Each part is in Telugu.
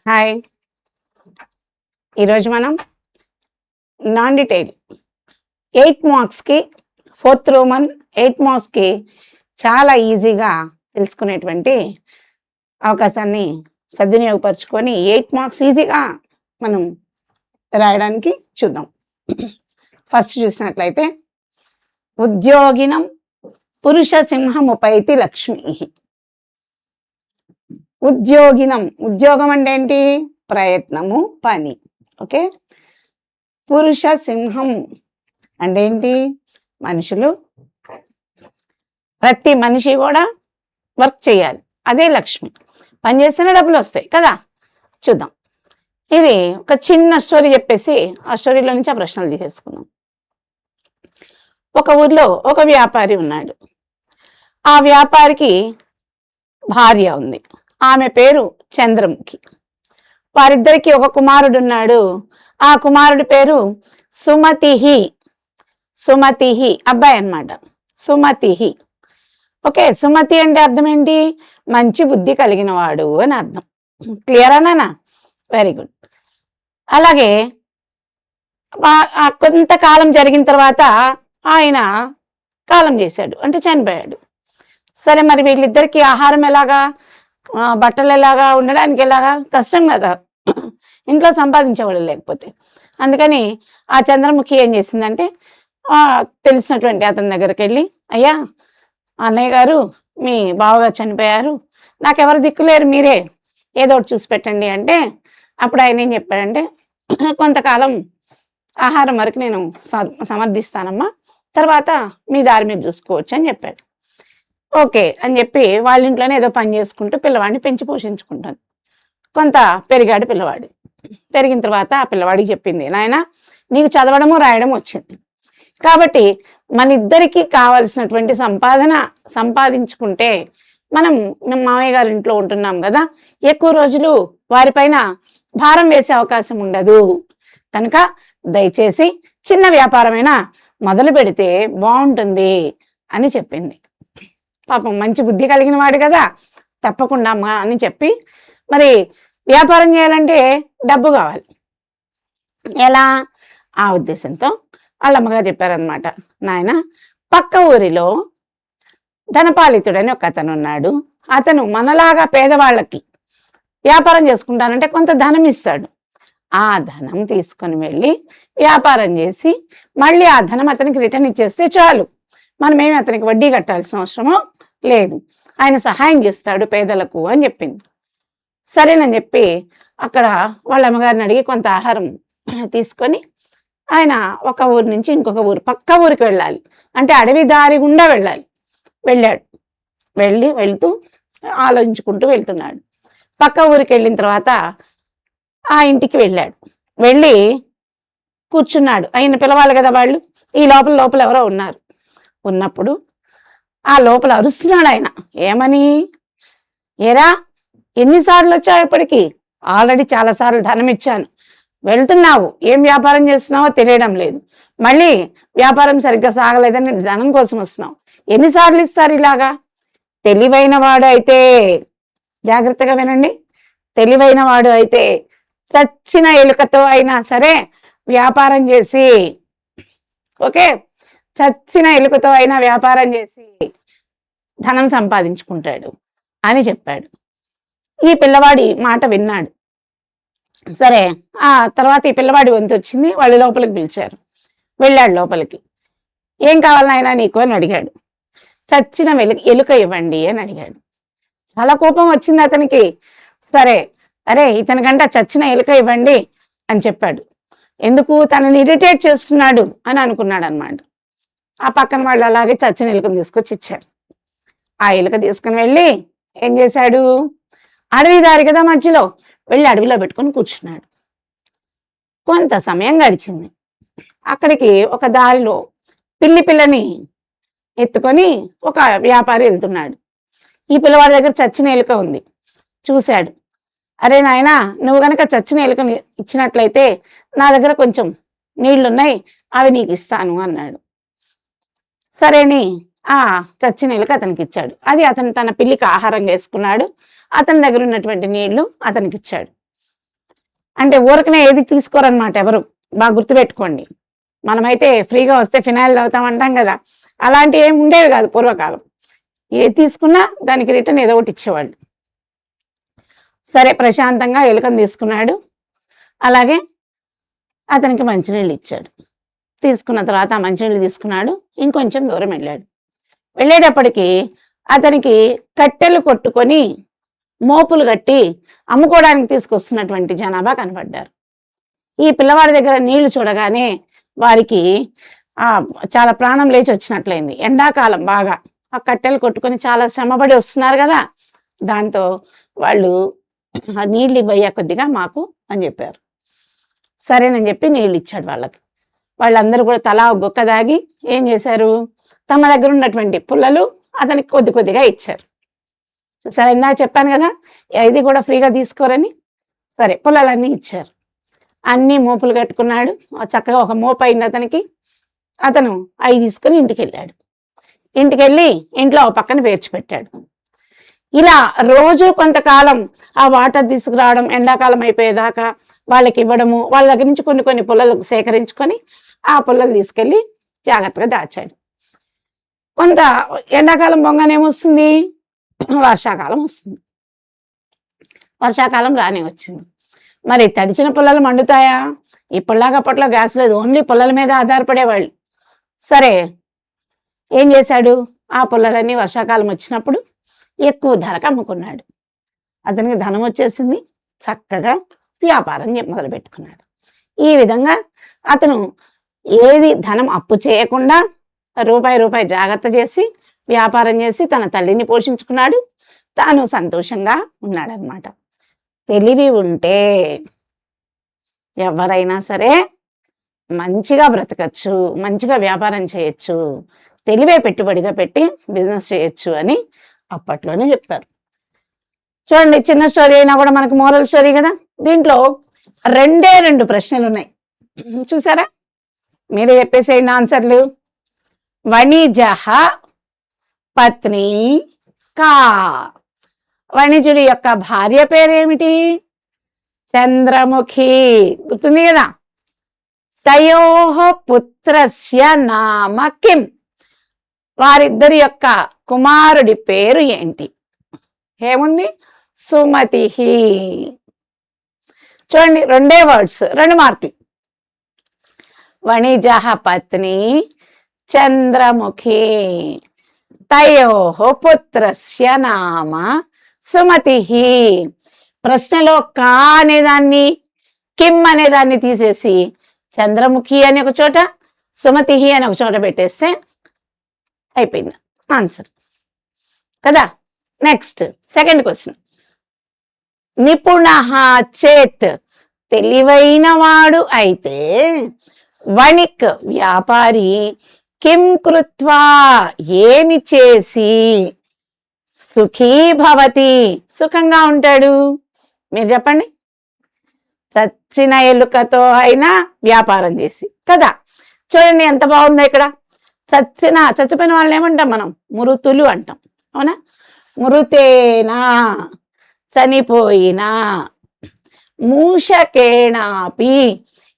హాయ్. ఈరోజు మనం నాన్ డీటెయిల్ 8 మార్క్స్కి 4th రోమన్ 8 మార్క్స్కి చాలా ఈజీగా తెలుసుకునేటువంటి అవకాశాన్ని సద్వినియోగపరుచుకొని 8 మార్క్స్ ఈజీగా మనం రాయడానికి చూద్దాం. ఫస్ట్ చూసినట్లయితే ఉద్యోగినం పురుష సింహముపైతి లక్ష్మి. ఉద్యోగినం, ఉద్యోగం అంటే ఏంటి? ప్రయత్నము, పని. ఓకే. పురుష సింహం అంటే ఏంటి? మనుషులు, ప్రతి మనిషి కూడా వర్క్ చేయాలి, అదే లక్ష్మి. పని చేస్తేనే డబ్బులు వస్తాయి కదా. చూద్దాం. ఇది ఒక చిన్న స్టోరీ చెప్పేసి ఆ స్టోరీలో నుంచి ఆ ప్రశ్నలు తీసేసుకుందాం. ఒక ఊర్లో ఒక వ్యాపారి ఉన్నాడు. ఆ వ్యాపారికి భార్య ఉంది. ఆమె పేరు చంద్రముఖి. వారిద్దరికి ఒక కుమారుడు ఉన్నాడు. ఆ కుమారుడి పేరు సుమతిహి. సుమతిహి అబ్బాయి అన్నమాట. సుమతిహి. ఓకే. సుమతి అంటే అర్థం ఏంటి? మంచి బుద్ధి కలిగిన వాడు అని అర్థం. క్లియరానా? Very good. అలాగే కొంతకాలం జరిగిన తర్వాత ఆయన కాలం చేశాడు, అంటే చనిపోయాడు. సరే, మరి వీళ్ళిద్దరికి ఆహారం ఎలాగా, బట్టలు ఎలాగా, ఉండడానికి ఎలాగా? కష్టం కదా, ఇంట్లో సంపాదించేవాళ్ళు లేకపోతే. అందుకని ఆ చంద్రముఖి ఏం చేసిందంటే తెలిసినటువంటి అతని దగ్గరికి వెళ్ళి, అయ్యా, అన్నయ్య గారు మీ బావగారు చనిపోయారు, నాకెవరు దిక్కులేరు, మీరే ఏదో ఒకటి చూసి పెట్టండి అంటే, అప్పుడు ఆయన ఏం చెప్పాడంటే, కొంతకాలం ఆహారం వరకు నేను సమర్థిస్తానమ్మా, తర్వాత మీ దారి మీరు చూసుకోవచ్చు అని చెప్పాడు. ఓకే అని చెప్పి వాళ్ళ ఇంట్లోనే ఏదో పని చేసుకుంటూ పిల్లవాడిని పెంచి పోషించుకుంటాను. కొంత పెరిగాడు పిల్లవాడు. పెరిగిన తర్వాత ఆ పిల్లవాడికి చెప్పింది, నాయన నీకు చదవడము రాయడం వచ్చింది కాబట్టి మన ఇద్దరికీ కావలసినటువంటి సంపాదించుకుంటే మనం మామయ్య గారి ఇంట్లో ఉంటున్నాం కదా, ఎక్కువ రోజులు వారిపైన భారం వేసే అవకాశం ఉండదు కనుక దయచేసి చిన్న వ్యాపారమైనా మొదలు పెడితే బాగుంటుంది అని చెప్పింది. పాపం మంచి బుద్ధి కలిగిన వాడు కదా, తప్పకుండా అమ్మా అని చెప్పి, మరి వ్యాపారం చేయాలంటే డబ్బు కావాలి, ఎలా? ఆ ఉద్దేశంతో వాళ్ళ అమ్మగారు చెప్పారనమాట, నాయన పక్క ఊరిలో ధనపాలితుడని ఒక అతను ఉన్నాడు. అతను మనలాగా పేదవాళ్ళకి వ్యాపారం చేసుకుంటానంటే కొంత ధనం ఇస్తాడు. ఆ ధనం తీసుకొని వెళ్ళి వ్యాపారం చేసి మళ్ళీ ఆ ధనం అతనికి రిటర్న్ ఇచ్చేస్తే చాలు, మనమేమి అతనికి వడ్డీ కట్టాల్సిన అవసరమో లేదు, ఆయన సహాయం చేస్తాడు పేదలకు అని చెప్పింది. సరేనని చెప్పి అక్కడ వాళ్ళ అమ్మగారిని అడిగి కొంత ఆహారం తీసుకొని ఆయన ఒక ఊరు నుంచి ఇంకొక ఊరు, పక్క ఊరికి వెళ్ళాలి, అంటే అడవి దారి గుండా వెళ్ళాలి. వెళ్ళాడు. వెళ్తూ ఆలోచించుకుంటూ వెళ్తున్నాడు. పక్క ఊరికి వెళ్ళిన తర్వాత ఆ ఇంటికి వెళ్ళాడు. వెళ్ళి కూర్చున్నాడు. ఆయన పిలవాలి కదా వాళ్ళు. ఈ లోపల ఎవరో ఉన్నారు. ఉన్నప్పుడు ఆ లోపల అరుస్తున్నాడు ఆయన. ఏమని? ఏరా, ఎన్నిసార్లు వచ్చావు ఇప్పటికి? ఆల్రెడీ చాలాసార్లు ధనం ఇచ్చాను, వెళ్తున్నావు, ఏం వ్యాపారం చేస్తున్నావో తెలియడం లేదు, మళ్ళీ వ్యాపారం సరిగ్గా సాగలేదని ధనం కోసం వస్తున్నావు, ఎన్నిసార్లు ఇస్తారు ఇలాగా? తెలివైన వాడు అయితే, జాగ్రత్తగా వినండి, తెలివైన వాడు అయితే చచ్చిన ఎలుకతో అయినా సరే వ్యాపారం చేసి, ఓకే, చచ్చిన ఎలుకతో అయినా వ్యాపారం చేసి ధనం సంపాదించుకుంటాడు అని చెప్పాడు. ఈ పిల్లవాడి మాట విన్నాడు. సరే, ఆ తర్వాత ఈ పిల్లవాడి వంతు వచ్చింది. వాళ్ళు లోపలికి పిలిచారు. వెళ్ళాడు లోపలికి. ఏం కావాలి నాయనా నీకు అని అడిగాడు. చచ్చిన ఎలుక ఇవ్వండి అని అడిగాడు. చాలా కోపం వచ్చింది అతనికి. సరే, అరే ఇతనికంట చచ్చిన ఎలుక ఇవ్వండి అని చెప్పాడు, ఎందుకు తనని ఇరిటేట్ చేస్తున్నాడు అని అనుకున్నాడు అనమాట. ఆ పక్కన వాళ్ళు అలాగే చచ్చిన ఎలుకను తీసుకొచ్చి ఇచ్చారు. ఆ ఎలుక తీసుకుని వెళ్ళి ఏం చేశాడు? అడవి దారి కదా మధ్యలో, వెళ్ళి అడవిలో పెట్టుకొని కూర్చున్నాడు. కొంత సమయం గడిచింది. అక్కడికి ఒక దారిలో పిల్లని ఎత్తుకొని ఒక వ్యాపారి వెళ్తున్నాడు. ఈ పిల్లవాడి దగ్గర చచ్చిన ఎలుక ఉంది. చూశాడు. అరే నాయనా, నువ్వు గనక చచ్చిన ఎలుకని ఇచ్చినట్లయితే నా దగ్గర కొంచెం నీళ్లున్నాయి, అవి నీకు ఇస్తాను అన్నాడు. సరేని ఆ చచ్చిన ఎలుక అతనికి ఇచ్చాడు. అది అతను తన పిల్లికి ఆహారం వేసుకున్నాడు. అతని దగ్గర ఉన్నటువంటి నీళ్లు అతనికి ఇచ్చాడు. అంటే ఊరకనే ఏది తీసుకోరనమాట ఎవరు, బాగా గుర్తుపెట్టుకోండి. మనమైతే ఫ్రీగా వస్తే ఫినాయిల్ తాగుతాం అంటాం కదా, అలాంటివి ఏమి ఉండేవి కాదు పూర్వకాలం. ఏది తీసుకున్నా దానికి రిటర్న్ ఏదో ఒకటి ఇచ్చేవాళ్ళు. సరే ప్రశాంతంగా ఎలుకను తీసుకున్నాడు. అలాగే అతనికి మంచినీళ్ళు ఇచ్చాడు. తీసుకున్న తర్వాత ఆ మంచినీళ్ళు తీసుకున్నాడు. ఇంకొంచెం దూరం వెళ్ళాడు. వెళ్ళేటప్పటికి అతనికి కట్టెలు కొట్టుకొని మోపులు కట్టి అమ్ముకోవడానికి తీసుకొస్తున్నటువంటి జనాభా కనపడ్డారు. ఈ పిల్లవాడి దగ్గర నీళ్లు చూడగానే వారికి చాలా ప్రాణం లేచి వచ్చినట్లయింది. ఎండాకాలం బాగా ఆ కట్టెలు కొట్టుకొని చాలా శ్రమపడి వస్తున్నారు కదా, దాంతో వాళ్ళు ఆ నీళ్ళు ఇవ్వయ్యా కొద్దిగా మాకు అని చెప్పారు. సరేనని చెప్పి నీళ్ళు ఇచ్చాడు వాళ్ళకి. వాళ్ళందరూ కూడా తలా గొక్క దాగి ఏం చేశారు, తమ దగ్గర ఉన్నటువంటి పుల్లలు అతనికి కొద్ది కొద్దిగా ఇచ్చారు. సరే ఇందా చెప్పాను కదా ఇది కూడా ఫ్రీగా తీసుకోరని. సరే పుల్లలన్నీ ఇచ్చారు. అన్నీ మోపులు కట్టుకున్నాడు. చక్కగా ఒక మోపు అయింది అతనికి. అతను అవి తీసుకొని ఇంటికి వెళ్ళాడు. ఇంటికి వెళ్ళి ఇంట్లో ఒక పక్కన పేర్చిపెట్టాడు. ఇలా రోజు కొంతకాలం ఆ వాటర్ తీసుకురావడం, ఎండాకాలం అయిపోయేదాకా వాళ్ళకి ఇవ్వడము, వాళ్ళ దగ్గర నుంచి కొన్ని కొన్ని పుల్లలు సేకరించుకొని ఆ పుల్లలు తీసుకెళ్ళి జాగ్రత్తగా దాచాడు. కొంత ఎండాకాలం పొంగనేమొస్తుంది, వర్షాకాలం వస్తుంది. వర్షాకాలం రానే వచ్చింది. మరి తడిచిన పుల్లలు మండుతాయా? ఇప్పటిలాగా అప్పట్లో గ్యాస్ లేదు, ఓన్లీ పుల్లల మీద ఆధారపడేవాళ్ళు. సరే ఏం చేశాడు, ఆ పుల్లలన్నీ వర్షాకాలం వచ్చినప్పుడు ఎక్కువ ధరకు అమ్ముకున్నాడు. అతనికి ధనం వచ్చేసింది. చక్కగా వ్యాపారం మొదలుపెట్టుకున్నాడు. ఈ విధంగా అతను ఏది ధనం అప్పు చేయకుండా రూపాయి రూపాయి జాగ్రత్త చేసి వ్యాపారం చేసి తన తల్లిని పోషించుకున్నాడు. తాను సంతోషంగా ఉన్నాడనమాట. తెలివి ఉంటే ఎవరైనా సరే మంచిగా బ్రతకచ్చు, మంచిగా వ్యాపారం చేయొచ్చు, తెలివే పెట్టుబడిగా పెట్టి బిజినెస్ చేయొచ్చు అని అప్పట్లోనే చెప్పారు. చూడండి, చిన్న స్టోరీ అయినా కూడా మనకు మోరల్ స్టోరీ కదా. దీంట్లో 2 ప్రశ్నలు ఉన్నాయి, చూసారా? మీరే చెప్పేసేయండి ఆన్సర్లు. వణిజః పత్ని కా, వణిజుడి యొక్క భార్య పేరేమిటి? చంద్రముఖి. గుర్తుంది కదా. తయోః పుత్రస్య నామ కిం, వారిద్దరి యొక్క కుమారుడి పేరు ఏంటి? ఏముంది? సుమతి. చూడండి 2 వర్డ్స్, 2 మార్కులు. వణిజః పత్ని చంద్రముఖి, తయోః పుత్రస్య నామ సుమతి. ప్రశ్నలో కా అనేదాన్ని, కిమ్ అనేదాన్ని తీసేసి చంద్రముఖి అని ఒక చోట, సుమతి అని ఒక చోట పెట్టేస్తే అయిపోయింది ఆన్సర్ కదా. Next second question. నిపుణః చేత్, తెలివైన వాడు అయితే, వణిక్ వ్యాపారి, కిం కృత్వా ఏమి చేసి, సుఖీ భవతి సుఖంగా ఉంటాడు? మీరు చెప్పండి. చచ్చిన ఎలుకతో అయినా వ్యాపారం చేసి కదా. చూడండి ఎంత బాగుందో ఇక్కడ. చచ్చిపోయిన వాళ్ళని ఏమంటాం మనం? మృతులు అంటాం, అవునా? మృతేనా చనిపోయినా, మూషకేణాపి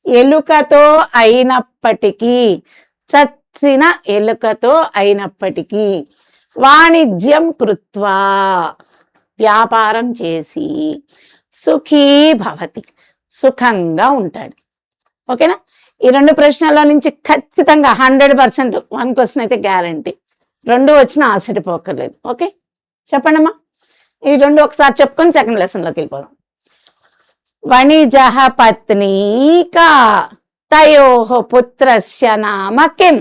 ఎలుకతో అయినప్పటికీ, చచ్చిన ఎలుకతో అయినప్పటికీ, వాణిజ్యం కృత్వా వ్యాపారం చేసి, సుఖీ భవతి సుఖంగా ఉంటాడు. ఓకేనా? ఈ 2 ప్రశ్నల నుంచి ఖచ్చితంగా 100% 1 క్వశ్చన్ అయితే గ్యారంటీ. 2 వచ్చినా ఆశడిపోకర్లేదు. ఓకే, చెప్పండి అమ్మా. ఈ 2 ఒకసారి చెప్పుకొని సెకండ్ లెసన్లోకి వెళ్ళిపోదాం. వణిజః పత్ని కా, తయోః పుత్రస్య నామ కిం?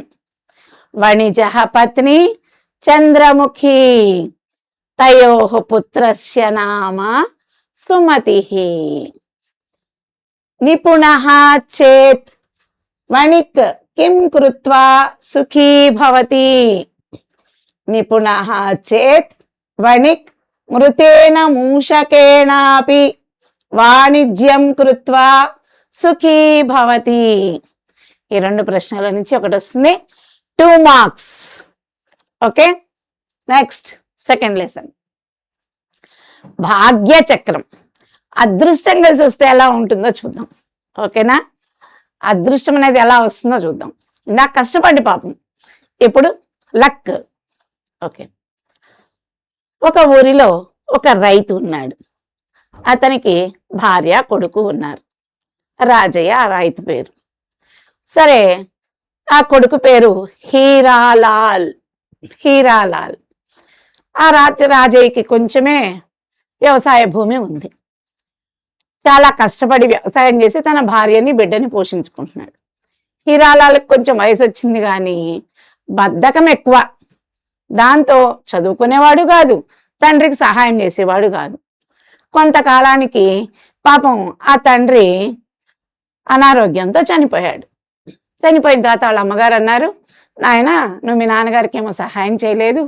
వణిజః పత్ని చంద్రముఖి, తయోః పుత్రస్య నామ సుమతి. నిపుణః చేత్ వణిక్ కిం కృత్వా సుఖీ భవతి? నిపుణః చేత్ వణిక్ మృతేన మూషకేణాపి వాణిజ్యం కృత్వా సుఖీ భవతి. ఈ 2 ప్రశ్నల నుంచి ఒకటి వస్తుంది, 2 marks. Okay, next second lesson. భాగ్యచక్రం అదృష్టం కలిసి వస్తే ఎలా ఉంటుందో చూద్దాం. ఓకేనా? అదృష్టం అనేది ఎలా వస్తుందో చూద్దాం. నాకు కష్టపడి పాపం, ఇప్పుడు లక్. ఓకే, ఒక ఊరిలో ఒక రైతు ఉన్నాడు. అతనికి భార్య కొడుకు ఉన్నారు. రాజయ్య ఆ రైతు పేరు. సరే, ఆ కొడుకు పేరు హీరాలాల్. హీరాలాల్. ఆ రాజయ్యకి కొంచెమే వ్యవసాయ భూమి ఉంది. చాలా కష్టపడి వ్యవసాయం చేసి తన భార్యని బిడ్డని పోషించుకుంటున్నాడు. హీరాలాల్కి కొంచెం వయసు వచ్చింది కానీ బద్ధకం ఎక్కువ. దాంతో చదువుకునేవాడు కాదు, తండ్రికి సహాయం చేసేవాడు కాదు. కొంతకాలానికి పాపం ఆ తండ్రి అనారోగ్యంతో చనిపోయాడు. చనిపోయిన తర్వాత వాళ్ళ అమ్మగారు అన్నారు, నాయన నువ్వు మీ నాన్నగారికి ఏమో సహాయం చేయలేదు,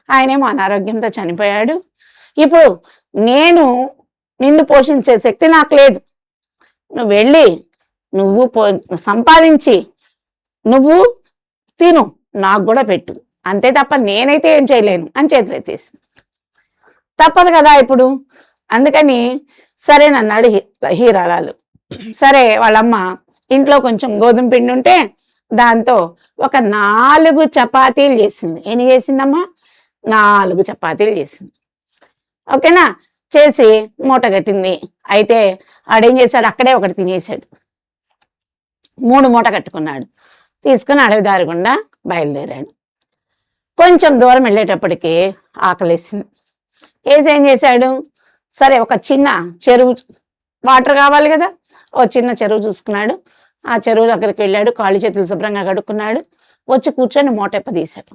ఆయనేమో అనారోగ్యంతో చనిపోయాడు. ఇప్పుడు నేను నిన్ను పోషించే శక్తి నాకు లేదు. నువ్వు వెళ్ళి నువ్వు సంపాదించి నువ్వు తిను, నాకు కూడా పెట్టు, అంతే తప్ప నేనైతే ఏం చేయలేను అని చేతులు ఎత్తేసి. తప్పదు కదా ఇప్పుడు. అందుకని సరేనన్నాడు హీరాలాలు. సరే, వాళ్ళమ్మ ఇంట్లో కొంచెం గోధుమ పిండి ఉంటే దాంతో ఒక 4 చపాతీలు చేసింది. ఎన్ని చేసిందమ్మా? 4 చపాతీలు చేసింది. ఓకేనా? చేసి మూట కట్టింది. అయితే ఆడేం చేశాడు, అక్కడే ఒకటి తినేశాడు. 3 మూట కట్టుకున్నాడు. తీసుకుని అడవి దారి గుండా బయలుదేరాడు. కొంచెం దూరం వెళ్ళేటప్పటికి ఆకలేసింది. ఏం చేశాడు, సరే ఒక చిన్న చెరువు, వాటర్ కావాలి కదా, ఓ చిన్న చెరువు చూసుకున్నాడు. ఆ చెరువు దగ్గరికి వెళ్ళాడు, కాళ్ళు చేతులు శుభ్రంగా కడుక్కున్నాడు. వచ్చి కూర్చొని మూటెప్ప తీశాడు.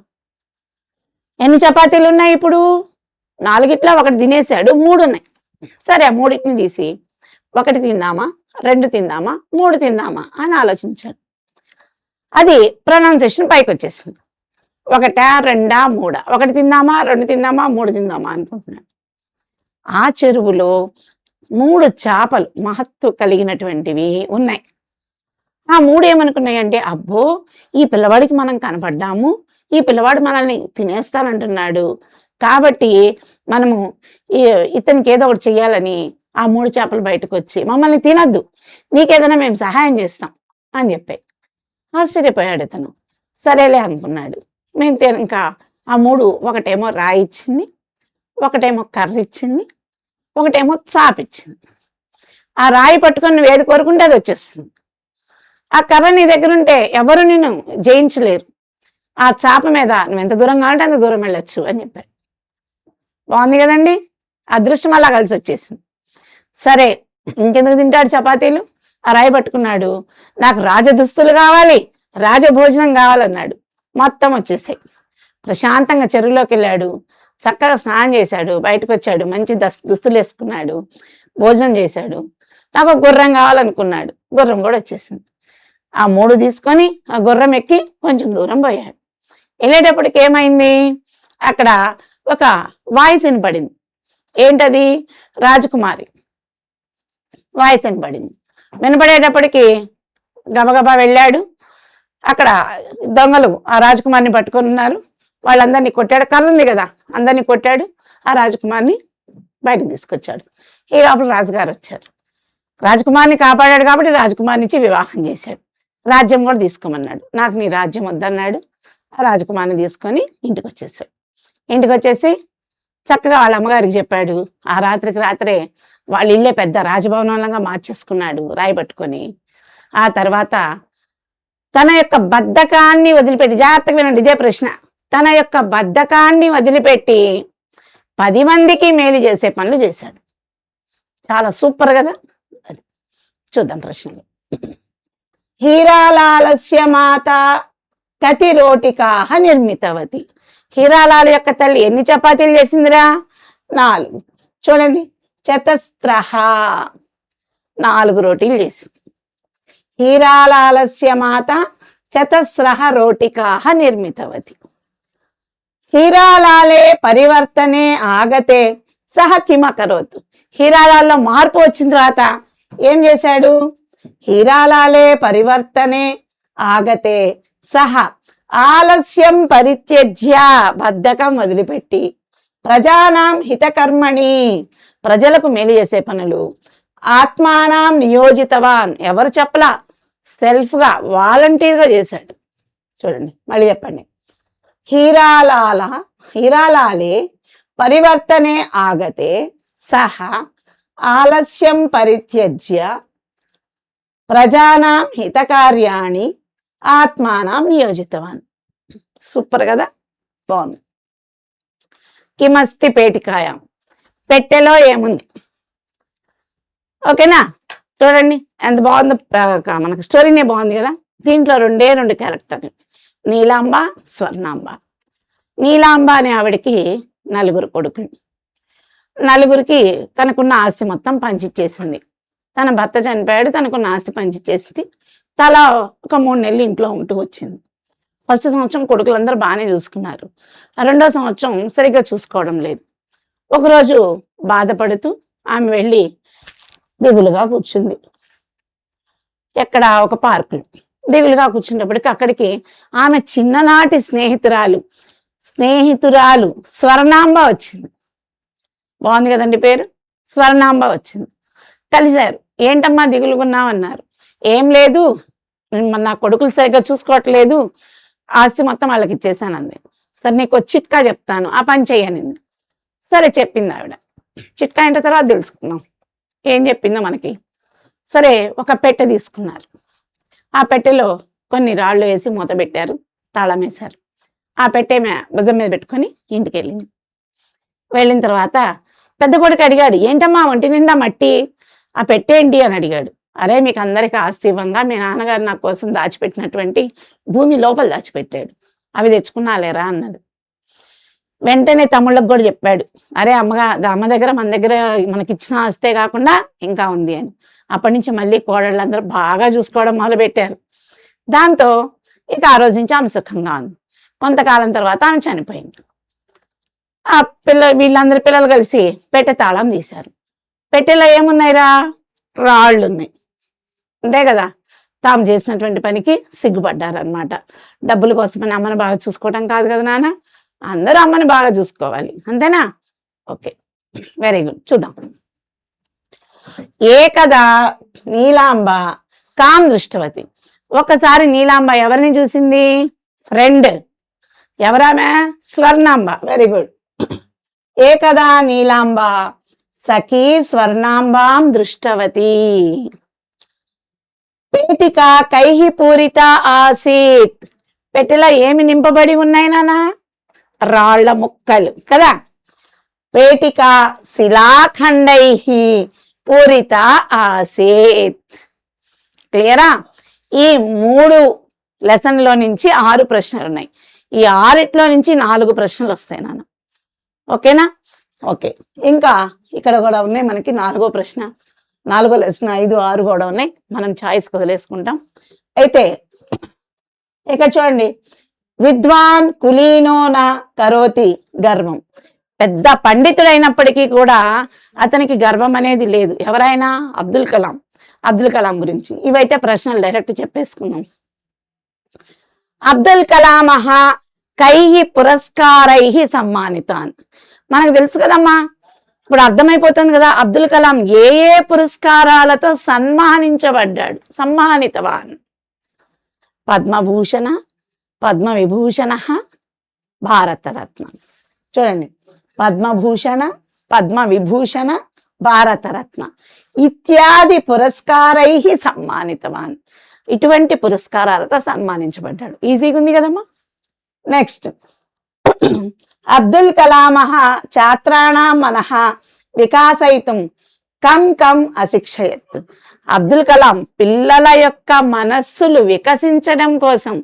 ఎన్ని చపాతీలు ఉన్నాయి ఇప్పుడు? 4గిట్లో ఒకటి తినేశాడు, 3 ఉన్నాయి. సరే, ఆ 3టిని తీసి 1 తిందామా, 2 తిందామా, 3 తిందామా అని ఆలోచించాడు. అది ప్రొనౌన్సియేషన్ పైకి వచ్చేసింది. 1, 2, 3, 1 తిందామా, 2 తిందామా, 3 తిందామా అనుకుంటున్నాడు. ఆ చెరువులో 3 చేపలు మహత్తు కలిగినటువంటివి ఉన్నాయి. ఆ 3 ఏమనుకున్నాయంటే, అబ్బో ఈ పిల్లవాడికి మనం కనపడ్డాము, ఈ పిల్లవాడు మనల్ని తినేస్తానంటున్నాడు, కాబట్టి మనము ఇతనికి ఏదో ఒకటి చెయ్యాలని ఆ 3 చేపలు బయటకు వచ్చి, మమ్మల్ని తినద్దు, నీకేదైనా మేము సహాయం చేస్తాం అని చెప్పాయి. ఆశ్చర్యపోయాడు ఇతను. సరేలే అనుకున్నాడు. మేము ఇంకా ఆ 3, ఒకటేమో రాయి ఇచ్చింది, ఒకటేమో కర్ర ఇచ్చింది, ఒకటేమో చాపిచ్చింది. ఆ రాయి పట్టుకొని నువ్వు ఏది కోరుకుంటే అది వచ్చేస్తుంది. ఆ కర్ర నీ దగ్గర ఉంటే ఎవరు నిన్ను జయించలేరు. ఆ చాప మీద నువ్వు ఎంత దూరం కావాలంటే అంత దూరం వెళ్ళొచ్చు అని చెప్పాడు. బాగుంది కదండి, అదృష్టం అలా కలిసి వచ్చేసింది. సరే, ఇంకెందుకు తింటాడు చపాతీలు? ఆ రాయి పట్టుకున్నాడు. నాకు రాజదుస్తులు కావాలి, రాజభోజనం కావాలన్నాడు. మొత్తం వచ్చేసాయి. ప్రశాంతంగా చెరువులోకి వెళ్ళాడు, చక్కగా స్నానం చేశాడు, బయటకు వచ్చాడు, మంచి దుస్తులు వేసుకున్నాడు, భోజనం చేశాడు. నాకు గుర్రం కావాలనుకున్నాడు, గుర్రం కూడా వచ్చేసింది. ఆ 3 తీసుకొని ఆ గుర్రం ఎక్కి కొంచెం దూరం పోయాడు. వెళ్ళేటప్పటికి ఏమైంది, అక్కడ ఒక వాయిస్ వినపడింది. ఏంటది? రాజకుమారి వాయిస్ వినపడింది. వినపడేటప్పటికి గబగబా వెళ్ళాడు. అక్కడ దొంగలు ఆ రాజకుమారిని పట్టుకొని ఉన్నారు. వాళ్ళందరినీ కొట్టాడు. కర్ర ఉంది కదా, అందరినీ కొట్టాడు. ఆ రాజకుమారిని బయటకు తీసుకొచ్చాడు. ఈ లోపల రాజుగారు వచ్చారు. రాజకుమారిని కాపాడాడు కాబట్టి రాజకుమారిని ఇచ్చి వివాహం చేశాడు. రాజ్యం కూడా తీసుకోమన్నాడు. నాకు నీ రాజ్యం వద్దన్నాడు. ఆ రాజకుమారిని తీసుకొని ఇంటికి వచ్చేసాడు. ఇంటికి వచ్చేసి చక్కగా వాళ్ళ అమ్మగారికి చెప్పాడు. ఆ రాత్రికి రాత్రే వాళ్ళ ఇల్లే పెద్ద రాజభవనంలాగా మార్చేసుకున్నాడు రాయి పట్టుకొని. ఆ తర్వాత తన యొక్క బద్ధకాన్ని వదిలిపెట్టి, జాగ్రత్తగా వినండి, ఇదే ప్రశ్న, తన యొక్క బద్ధకాన్ని వదిలిపెట్టి 10 మందికి మేలు చేసే పనులు చేశాడు. చాలా సూపర్ కదా. అది చూద్దాం ప్రశ్నలు. హీరాలాలస్య మాత కతి రోటికాహ నిర్మితవతి. హీరాలాల యొక్క తల్లి ఎన్ని చపాతీలు చేసిందిరా? 4. చూడండి, చతస్రహ 4 రోటీలు చేసింది. హీరాలాలస్య మాత చతస్రహ రోటికాహ నిర్మితవతి. హీరాలాలే పరివర్తనే ఆగతే సహ కిమకరోతు. హీరాలాల్లో మార్పు వచ్చిన తర్వాత ఏం చేశాడు? హీరాలాలే పరివర్తనే ఆగతే సహ ఆలస్యం పరిత్యజ్య, బద్ధకం వదిలిపెట్టి, ప్రజానాం హితకర్మణి, ప్రజలకు మేలు చేసే పనులు, ఆత్మానం నియోజితవాన్. ఎవరు చెప్పలా, సెల్ఫ్గా వాలంటీర్గా చేశాడు. చూడండి మళ్ళీ చెప్పండి. హీరాలాలే పరివర్తనే ఆగతే సహ ఆలస్యం పరిత్యజ్య ప్రజానాం హితకార్యాణి ఆత్మానం నియోజితవాన్. సూపర్ కదా, బాగుంది. కిమస్తి పేటికాయం, పెట్టెలో ఏముంది. ఓకేనా, చూడండి ఎంత బాగుందో, మనకు స్టోరీనే బాగుంది కదా. దీంట్లో రెండు క్యారెక్టర్లు, నీలాంబ, స్వర్ణాంబ. నీలాంబ అనే ఆవిడకి 4 కొడుకులు. 4కి తనకున్న ఆస్తి మొత్తం పంచిచ్చేసింది. తన భర్త చనిపోయాడు, తనకున్న ఆస్తి పంచిచ్చేసింది. తలా ఒక 3 నెలలు ఇంట్లో ఉంటూ వచ్చింది. ఫస్ట్ సంవత్సరం కొడుకులందరూ బాగానే చూసుకున్నారు. 2వ సంవత్సరం సరిగ్గా చూసుకోవడం లేదు. ఒకరోజు బాధపడుతూ ఆమె వెళ్ళి దిగులుగా కూర్చుంది. ఎక్కడ, ఒక పార్కులో దిగులుగా కూర్చున్నప్పటికీ అక్కడికి ఆమె చిన్ననాటి స్నేహితురాలు స్వర్ణాంబ వచ్చింది. బాగుంది కదండి పేరు, స్వర్ణాంబ వచ్చింది. కలిశారు. ఏంటమ్మా దిగులుగున్నావు అన్నారు. ఏం లేదు, నా కొడుకులు సరిగ్గా చూసుకోవట్లేదు, ఆస్తి మొత్తం వాళ్ళకి ఇచ్చేసానంది. సరే నీకు చిట్కా చెప్తాను, ఆ పని చేయనింది. సరే చెప్పింది ఆవిడ. చిట్కా అయిన తర్వాత తెలుసుకుందాం ఏం చెప్పిందో మనకి. సరే ఒక పెట్టె తీసుకున్నారు. ఆ పెట్టెలో కొన్ని రాళ్ళు వేసి మూత పెట్టారు, తాళం వేశారు. ఆ పెట్టె భుజం మీద పెట్టుకొని ఇంటికి వెళ్ళింది. వెళ్ళిన తర్వాత పెద్ద కొడుకు అడిగాడు, ఏంటమ్మా ఒంటి నిండా మట్టి, ఆ పెట్టేంటి అని అడిగాడు. అరే మీకు అందరికీ ఆస్తి ఇవ్వంగా మీ నాన్నగారు నా కోసం దాచిపెట్టినటువంటి భూమి లోపల దాచిపెట్టాడు, అవి తెచ్చుకున్నాలేరా అన్నది. వెంటనే తమ్ముళ్ళకు కూడా చెప్పాడు, అరే అమ్మ దగ్గర మన దగ్గర మనకిచ్చిన ఆస్తే కాకుండా ఇంకా ఉంది అని. అప్పటి నుంచి మళ్ళీ కోడళ్ళందరూ బాగా చూసుకోవడం మొదలుపెట్టారు. దాంతో ఇక ఆ రోజు నుంచి ఆమె సుఖంగా ఉంది. కొంతకాలం తర్వాత ఆమె చనిపోయింది. ఆ వీళ్ళందరి పిల్లలు కలిసి పెట్టె తాళం తీశారు. పెట్టెలో ఏమున్నాయిరా, రాళ్ళు ఉన్నాయి. అంతే కదా, తాము చేసినటువంటి పనికి సిగ్గుపడ్డారనమాట. డబ్బుల కోసమని అమ్మని బాగా చూసుకోవటం కాదు కదా నాన్న, అందరూ అమ్మని బాగా చూసుకోవాలి, అంతేనా? Okay, very good. చూద్దాం. ఏకదా నీలాంబ కాం దృష్టవతి. ఒకసారి నీలాంబ ఎవరిని చూసింది? ఫ్రెండ్. ఎవరామె? స్వర్ణాంబ. Very good. ఏకదా నీలాంబ సఖీ స్వర్ణాంబాం దృష్టవతి. పేటిక కైహి పూరిత ఆసీత్. పెట్టెలో ఏమి నింపబడి ఉన్నాయి నాన్న? రాళ్ల ముక్కలు కదా. పేటిక శిలాఖండైహి పూరిత ఆసీత్. క్లియరా? ఈ 3 లెసన్లో నుంచి 6 ప్రశ్నలు ఉన్నాయి. ఈ 6 నుంచి 4 ప్రశ్నలు వస్తాయి నాన్న. ఓకేనా? ఓకే, ఇంకా ఇక్కడ కూడా ఉన్నాయి మనకి 4వ ప్రశ్న, 4వ లెసన్, 5, 6 కూడా ఉన్నాయి. మనం ఛాయిస్ వదిలేసుకుంటాం. అయితే ఇక్కడ చూడండి, విద్వాన్ కులీనో నా కరోతి గర్వం. పెద్ద పండితుడైనప్పటికీ కూడా అతనికి గర్వం అనేది లేదు. ఎవరైనా? అబ్దుల్ కలాం గురించి. ఇవైతే ప్రశ్నలు డైరెక్ట్ చెప్పేసుకుందాం. అబ్దుల్ కలామహ కైహి పురస్కారైహి సమ్మానితాన్. మనకు తెలుసు కదమ్మా, ఇప్పుడు అర్థమైపోతుంది కదా అబ్దుల్ కలాం ఏ పురస్కారాలతో సమ్మానితవాన్. పద్మభూషణ, పద్మవిభూషణ, భారతరత్న. చూడండి, పద్మభూషణ, పద్మవిభూషణ, భారతరత్న ఇత్యాది పురస్కారైహి సమ్మానితవాన్. ఇటువంటి పురస్కారాలతో సన్మానించబడ్డాడు. ఈజీగా ఉంది కదమ్మా. నెక్స్ట్, అబ్దుల్ కలామః ఛాత్రాణాం మనః వికాసయితుం కం అశిక్షయత్. అబ్దుల్ కలాం పిల్లల యొక్క మనస్సులు వికసించడం కోసం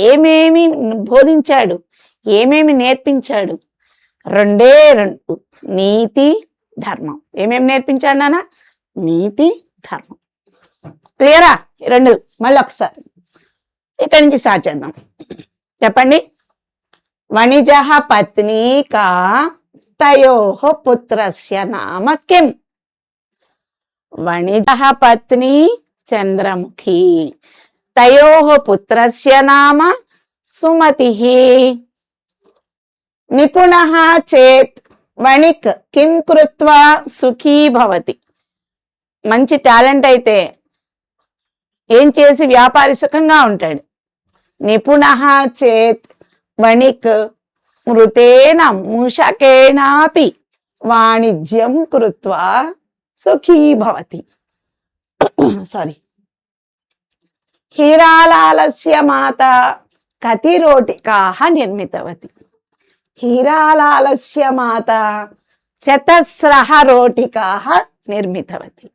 ఏమేమి బోధించాడు, ఏమేమి నేర్పించాడు? 2 నీతి, ధర్మం. ఏమేమి నేర్పించాడు నాన్న? నీతి, ధర్మం. క్లియరా? 2 మళ్ళీ ఒకసారి ఇక్కడి నుంచి స్టార్ట్ చేద్దాం. చెప్పండి. వణిజ పత్ని కా తయోః పుత్రస్య నామ కిం? వణిజ పత్ని చంద్రముఖి, తయోః పుత్రస్య నామ సుమతిః. నిపుణః చేత్ వణిక్ కిం కృత్వా సుఖీ భవతి. మంచి టాలెంట్ అయితే ఏం చేసి వ్యాపారి సుఖంగా ఉంటాడు. నిపుణ చేత్ వణిక్ మృతేన మూషకేనాపి వాణిజ్యం కృత్వా సుఖీ భవతి. సారీ. హీరాలాలస్య మాత కతి రోటికాః నిర్మితవతి. హీరాలాలస్య మాత చతస్రః రోటికాః నిర్మితవతి.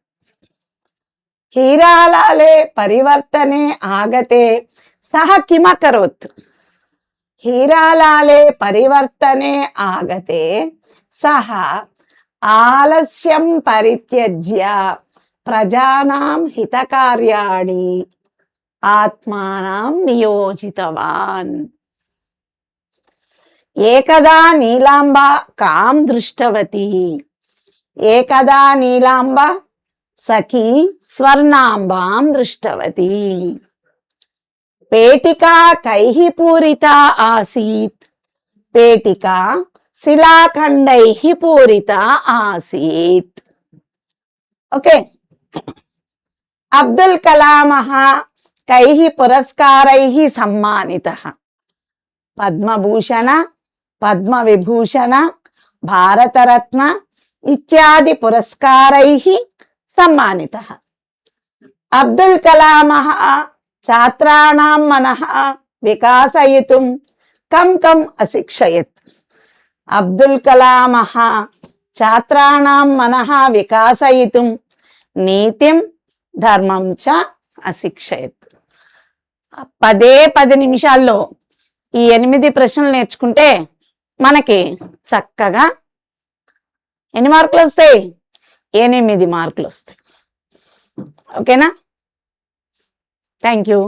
హీరాలాలే పరివర్తనే ఆగతే సహ కిమకరోత్. హీరాలాలే పరివర్తనే ఆగతే సహ ఆలస్యం పరిత్యజ్య ప్రజానాం హితకార్యాణి ఆత్మానాం నియోజితవాన్. ఏకదా నీలాంబ కాం దృష్టవతి. ఏకదా నీలాంబ సఖీ స్వర్ణాంబాం దృష్టవతి. పేటికా కైః పూరితా ఆసీత్. పేటికా శిలాఖండైః పూరితా ఆసీత్. ఓకే. అబ్దుల్ కలామః కైః పురస్కారైః సమ్మానితః. పద్మభూషణ, పద్మవిభూషణ, భారతరత్న ఇత్యాది పురస్కారైః సమ్మానితః. అబ్దుల్ కలామః ఛాత్రాణాం మనః వికాసయితుం కం కం అశిక్షయత్. అబ్దుల్ కలామః ఛాత్రాణాం మనః వికాసయితుం నీతిం ధర్మం చ అశిక్షయత్. 10 నిమిషాల్లో ఈ 8 ప్రశ్నలు నేర్చుకుంటే మనకి చక్కగా ఎన్ని మార్కులు వస్తాయి? 8 మార్కులు వస్తాయి. ఓకేనా? Thank you.